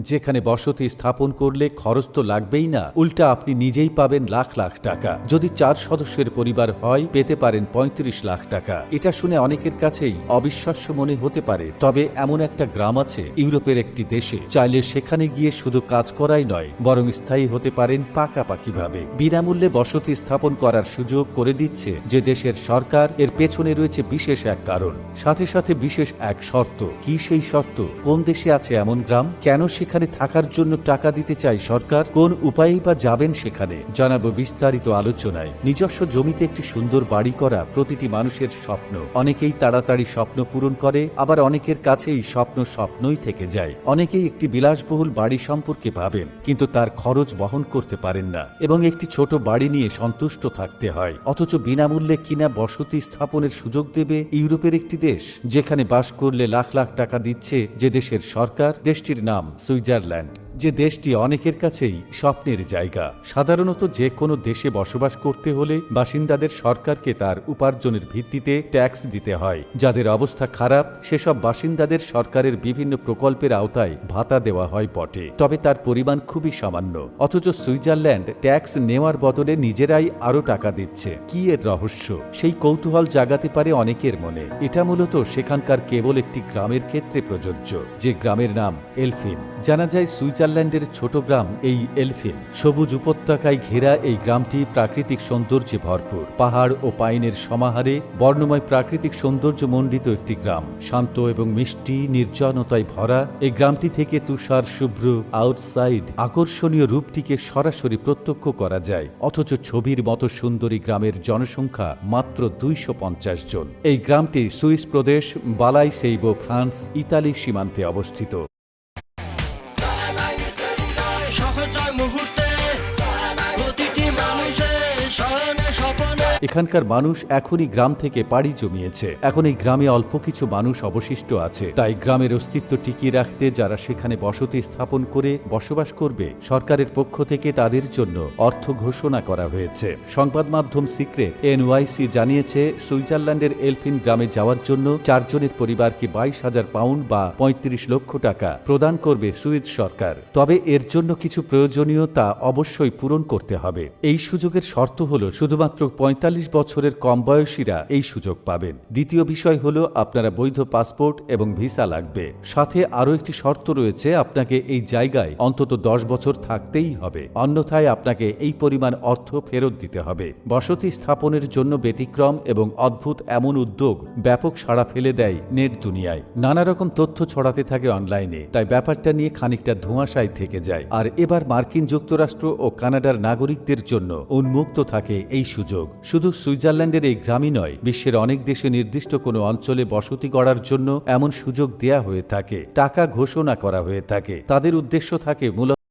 যেখানে বসতি স্থাপন করলে খরচ তো লাগবেই না, উল্টা আপনি নিজেই পাবেন লাখ লাখ টাকা। যদি 4 সদস্যের পরিবার হয় পেতে পারেন 35 লাখ টাকা। এটা শুনে অনেকের কাছেই অবিশ্বাস্য মনে হতে পারে, তবে এমন একটা গ্রাম আছে ইউরোপের একটি দেশে, চাইলে সেখানে গিয়ে শুধু কাজ করাই নয় বরং স্থায়ী হতে পারেন পাকাপাকিভাবে। বিনামূল্যে বসতি স্থাপন করার সুযোগ করে দিচ্ছে যে দেশের সরকার। এর পেছনে রয়েছে বিশেষ এক কারণ, সাথে সাথে বিশেষ এক শর্ত। কি সেই শর্ত? কোন দেশে আছে এমন গ্রাম? কেন সেখানে থাকার জন্য টাকা দিতে চাই সরকার? কোন উপায়েই বা যাবেন সেখানে? জানাবো বিস্তারিত আলোচনায়। নিজস্ব জমিতে একটি সুন্দর বাড়ি করা প্রতিটি মানুষের স্বপ্ন। অনেকেই তাড়াতাড়ি স্বপ্ন পূরণ করে, আবার অনেকের কাছেই স্বপ্ন স্বপ্নই থেকে যায়। অনেকেই একটি বিলাসবহুল বাড়ি সম্পর্কে ভাবেন, কিন্তু তার খরচ বহন করতে পারেন না এবং একটি ছোট বাড়ি নিয়ে সন্তুষ্ট থাকতে হয়। অথচ বিনামূল্যে কিনা বসতি স্থাপনের সুযোগ দেবে ইউরোপের একটি দেশ, যেখানে বাস করলে লাখ লাখ টাকা দিচ্ছে যে দেশের সরকার। দেশটির নাম সুইজারল্যান্ড, যে দেশটি অনেকের কাছেই স্বপ্নের জায়গা। সাধারণত যে কোনো দেশে বসবাস করতে হলে বাসিন্দাদের সরকারকে তার উপার্জনের ভিত্তিতে ট্যাক্স দিতে হয়। যাদের অবস্থা খারাপ সেসব বাসিন্দাদের সরকারের বিভিন্ন প্রকল্পের আওতায় ভাতা দেওয়া হয় বটে, তবে তার পরিমাণ খুবই সামান্য। অথচ সুইজারল্যান্ড ট্যাক্স নেওয়ার বদলে নিজেরাই আরও টাকা দিচ্ছে। কি এর রহস্য? সেই কৌতূহল জাগাতে পারে অনেকের মনে। এটা মূলত সেখানকার কেবল একটি গ্রামের ক্ষেত্রে প্রযোজ্য, যে গ্রামের নাম এলফিন। জানা যায় সুইজারল্যান্ডের ছোট গ্রাম এই এলফিন। সবুজ উপত্যকায় ঘেরা এই গ্রামটি প্রাকৃতিক সৌন্দর্যে ভরপুর। পাহাড় ও পাইনের সমাহারে বর্ণময় প্রাকৃতিক সৌন্দর্য মণ্ডিত একটি গ্রাম। শান্ত এবং মিষ্টি নির্জনতায় ভরা এই গ্রামটি থেকে তুষার শুভ্র আউটসাইড আকর্ষণীয় রূপটিকে সরাসরি প্রত্যক্ষ করা যায়। অথচ ছবির মতো সুন্দরী গ্রামের জনসংখ্যা মাত্র 250 জন। এই গ্রামটি সুইস প্রদেশ বালাই সেইবো ফ্রান্স ইতালি সীমান্তে অবস্থিত। এখানকার মানুষ এখনই গ্রাম থেকে পাড়ি জমিয়েছে। এখন এই গ্রামে অল্প কিছু মানুষ অবশিষ্ট আছে। তাই গ্রামের অস্তিত্ব টিকিয়ে রাখতে যারা সেখানে বসতি স্থাপন করে বসবাস করবে, সরকারের পক্ষ থেকে তাদের জন্য অর্থ ঘোষণা করা হয়েছে। সংবাদ মাধ্যম সিক্রেট এনওয়াইসি জানিয়েছে, সুইজারল্যান্ডের এলফিন গ্রামে যাওয়ার জন্য 4 জনের পরিবারকে 22,000 পাউন্ড বা 35 লক্ষ টাকা প্রদান করবে সুইস সরকার। তবে এর জন্য কিছু প্রয়োজনীয়তা অবশ্যই পূরণ করতে হবে। এই সুযোগের শর্ত হল শুধুমাত্র 45 বছরের কম বয়সীরা এই সুযোগ পাবেন। দ্বিতীয় বিষয় হলো আপনারা বৈধ পাসপোর্ট এবং ভিসা লাগবে। সাথে আরও একটি শর্ত রয়েছে, আপনাকে এই জায়গায় অন্তত 10 বছর থাকতেই হবে, অন্যথায় আপনাকে এই পরিমাণ অর্থ ফেরত দিতে হবে। বসতি স্থাপনের জন্য ব্যতিক্রম এবং অদ্ভুত এমন উদ্যোগ ব্যাপক সাড়া ফেলে দেয় নেট দুনিয়ায়। নানা রকম তথ্য ছড়াতে থাকে অনলাইনে, তাই ব্যাপারটা নিয়ে খানিকটা ধোঁয়াশায় থেকে যায়। আর এবার মার্কিন যুক্তরাষ্ট্র ও কানাডার নাগরিকদের জন্য উন্মুক্ত থাকে এই সুযোগ। শুধু সুইজারল্যান্ডের এই গ্রামই নয়, বিশ্বের অনেক দেশে নির্দিষ্ট কোনো অঞ্চলে বসতি গড়ার জন্য এমন সুযোগ দেয়া হয়ে থাকে, টাকা ঘোষণা করা হয়ে থাকে। তাদের উদ্দেশ্য থাকে মূলত